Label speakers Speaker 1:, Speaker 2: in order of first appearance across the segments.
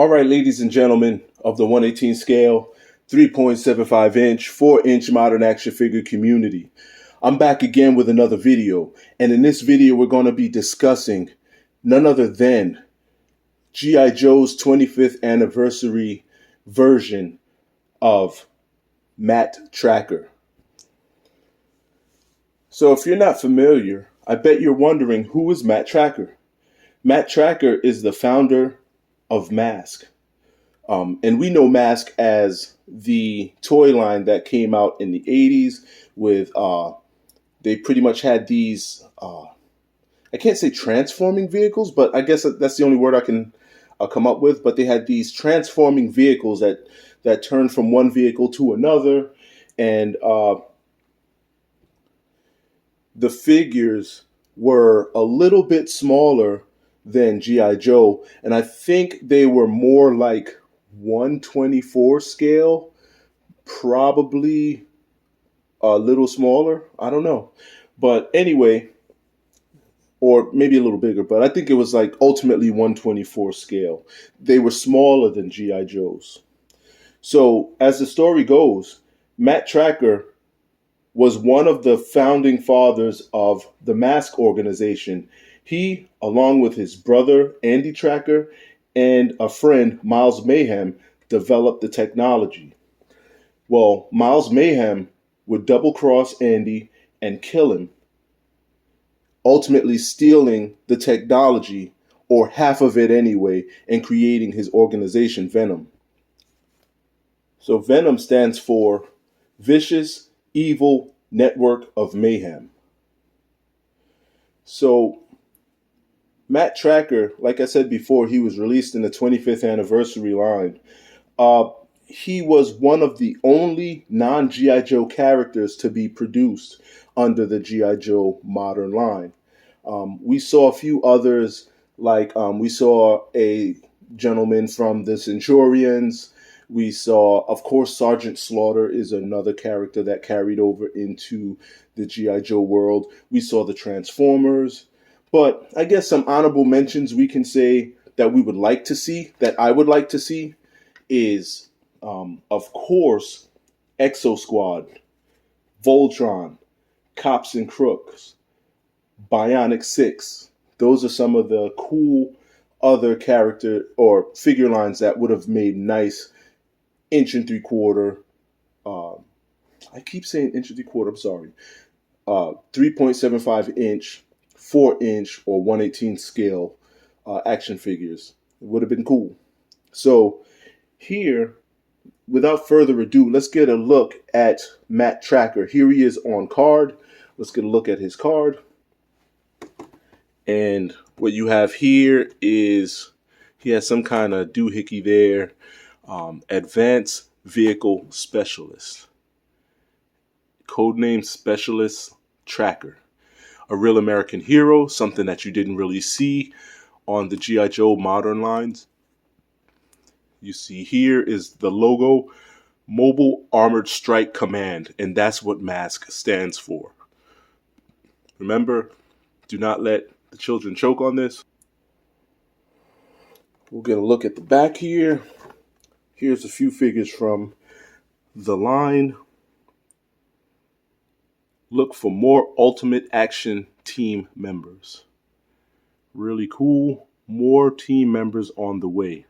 Speaker 1: All right, ladies and gentlemen of the 118 scale, 3.75 inch, 4-inch modern action figure community. I'm back again with another video. And in this video, we're going to be discussing none other than G.I. Joe's 25th anniversary version of Matt Trakker. So if you're not familiar, I bet you're wondering, who is Matt Trakker? Matt Trakker is the founder of M.A.S.K. And we know M.A.S.K as the toy line that came out in the 80s with, they pretty much had these, I can't say transforming vehicles, but I guess that's the only word I can come up with. But they had these transforming vehicles that turned from one vehicle to another. And the figures were a little bit smaller than G.I. Joe. And I think they were more like 1/24 scale, probably a little smaller. I don't know. But anyway, or maybe a little bigger, but I think it was like ultimately 1/24 scale. They were smaller than G.I. Joe's. So as the story goes, Matt Trakker was one of the founding fathers of the M.A.S.K organization. He, along with his brother, Andy Trakker, and a friend, Miles Mayhem, developed the technology. Well, Miles Mayhem would double-cross Andy and kill him, ultimately stealing the technology, or half of it anyway, and creating his organization, Venom. So Venom stands for Vicious Evil Network of Mayhem. So Matt Trakker, like I said before, he was released in the 25th anniversary line. He was one of the only non-G.I. Joe characters to be produced under the G.I. Joe modern line. We saw a few others, like we saw a gentleman from the Centurions. We saw, of course, Sergeant Slaughter is another character that carried over into the G.I. Joe world. We saw the Transformers. But I guess some honorable mentions we can say that we would like to see, that I would like to see, is, of course, Exo Squad, Voltron, Cops and Crooks, Bionic 6. Those are some of the cool other character or figure lines that would have made nice 1 3/4. I keep saying 1 3/4. I'm sorry. 3.75 inch, 4-inch, or 1/18 scale action figures. It would have been cool. So here, without further ado, let's get a look at Matt Trakker. Here he is on card. Let's get a look at his card. And what you have here is he has some kind of doohickey there. Advanced Vehicle Specialist. Codename Specialist Trakker. A real American hero, something that you didn't really see on the G.I. Joe modern lines. You see here is the logo, Mobile Armored Strike Command, and that's what M.A.S.K stands for. Remember, do not let the children choke on this. We'll get a look at the back here. Here's a few figures from the line. Look for more Ultimate Action team members. Really cool. More team members on the way.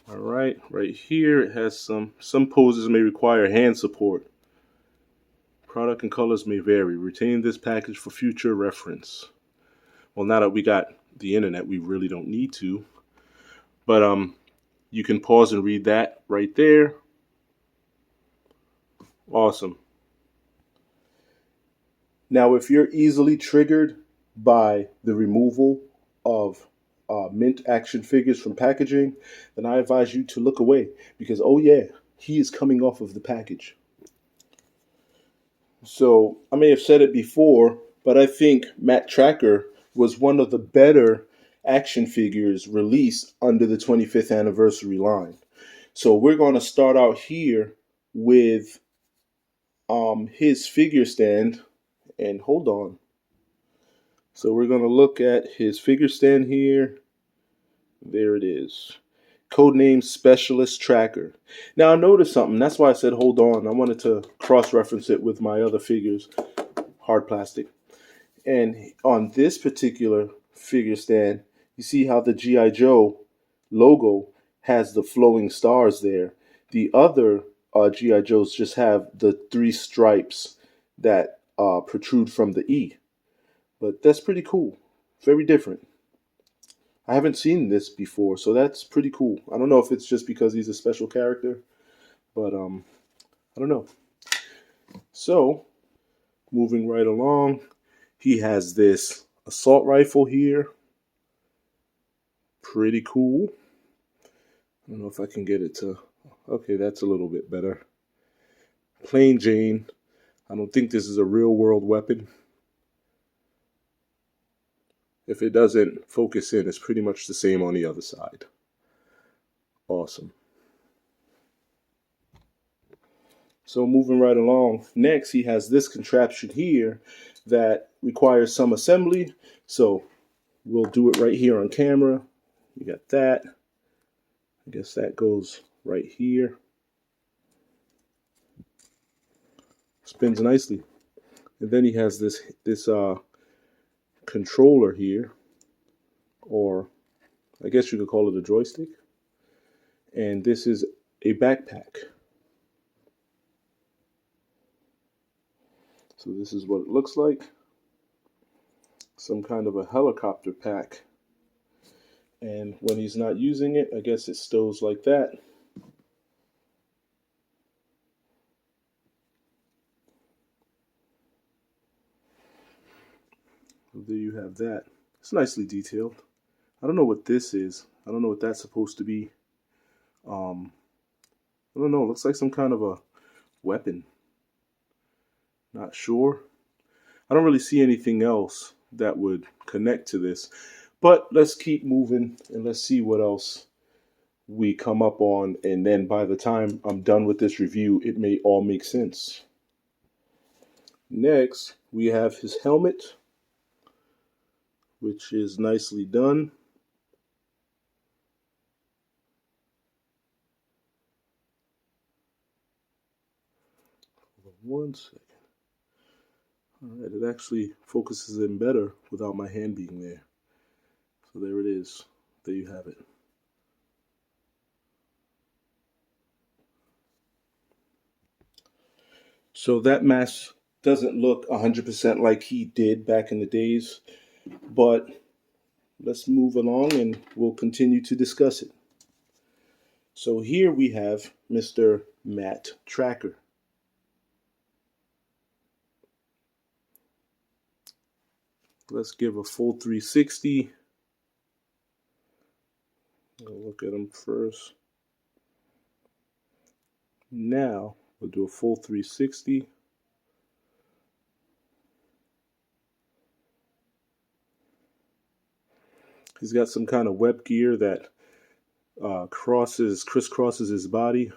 Speaker 1: All right, right here it has some poses may require hand support. Product and colors may vary. Retain this package for future reference. Well, now that we got the internet, we really don't need to. But you can pause and read that right there. Awesome. Now, if you're easily triggered by the removal of mint action figures from packaging, then I advise you to look away because, oh yeah, he is coming off of the package. So I may have said it before, but I think Matt Trakker was one of the better action figures released under the 25th anniversary line. So we're going to start out here with his figure stand, and hold on. So we're going to look at his figure stand here. There it is. Codename Specialist Trakker. Now I noticed something. That's why I said hold on. I wanted to cross-reference it with my other figures, hard plastic. And on this particular figure stand, you see how the G.I. Joe logo has the flowing stars there. The other G.I. Joes just have the three stripes that protrude from the E. But that's pretty cool. Very different. I haven't seen this before, so that's pretty cool. I don't know if it's just because he's a special character, but I don't know. So, moving right along, he has this assault rifle here. Pretty cool. I don't know if I can get it to... Okay, that's a little bit better. Plain Jane. I don't think this is a real world weapon. If it doesn't focus in, it's pretty much the same on the other side. Awesome. So moving right along, next he has this contraption here that requires some assembly. So we'll do it right here on camera. You got that. I guess that goes right here. Spins nicely. And then he has this controller here, or I guess you could call it a joystick. And this is a backpack. So this is what it looks like. Some kind of a helicopter pack. And when he's not using it, I guess it stows like that. So there you have that. It's nicely detailed. I don't know what this is. I don't know what that's supposed to be. I don't know. It looks like some kind of a weapon. Not sure. I don't really see anything else that would connect to this. But let's keep moving and let's see what else we come up on. And then by the time I'm done with this review, it may all make sense. Next, we have his helmet, which is nicely done. One second. All right, it actually focuses in better without my hand being there. So there it is. There you have it. So that mask doesn't look 100% like he did back in the days, but let's move along and we'll continue to discuss it. So here we have Mr. Matt Trakker. Let's give a full 360. I'll look at him first. Now we'll do a full 360. He's got some kind of web gear that crisscrosses his body.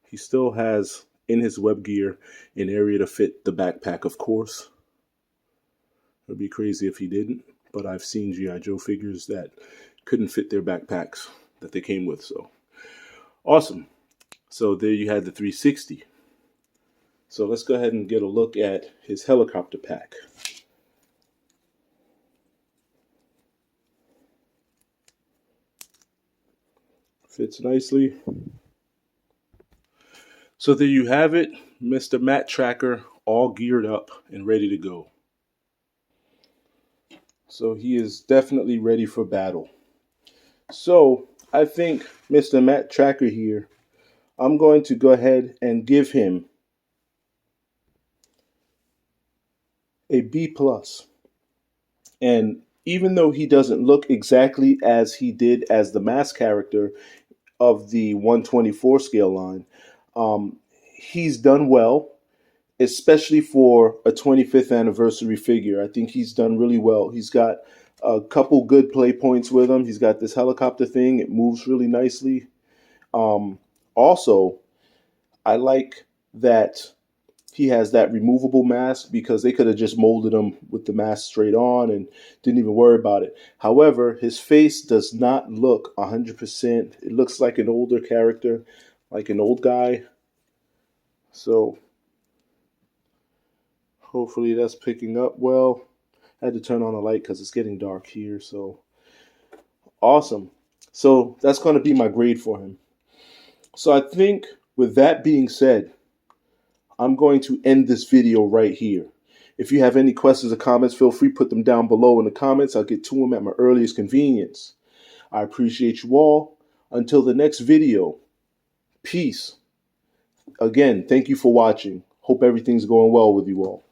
Speaker 1: He still has in his web gear an area to fit the backpack, of course. It would be crazy if he didn't, but I've seen G.I. Joe figures that couldn't fit their backpacks that they came with. So awesome. So there you had the 360. So let's go ahead and get a look at his helicopter pack. Fits nicely. So there you have it, Mr. Matt Trakker, all geared up and ready to go. So he is definitely ready for battle. So I think Mr. Matt Trakker here, I'm going to go ahead and give him a B+. And even though he doesn't look exactly as he did as the M.A.S.K character of the 124 scale line, he's done well, especially for a 25th anniversary figure. I think he's done really well. He's got a couple good play points with him. He's got this helicopter thing. It moves really nicely. Also, I like that he has that removable mask because they could have just molded him with the mask straight on and didn't even worry about it. However, his face does not look 100%. It looks like an older character, like an old guy. So hopefully that's picking up well. I had to turn on the light because it's getting dark here. So awesome. So that's going to be my grade for him. So I think with that being said, I'm going to end this video right here. If you have any questions or comments, feel free to put them down below in the comments. I'll get to them at my earliest convenience. I appreciate you all. Until the next video, peace. Again, thank you for watching. Hope everything's going well with you all.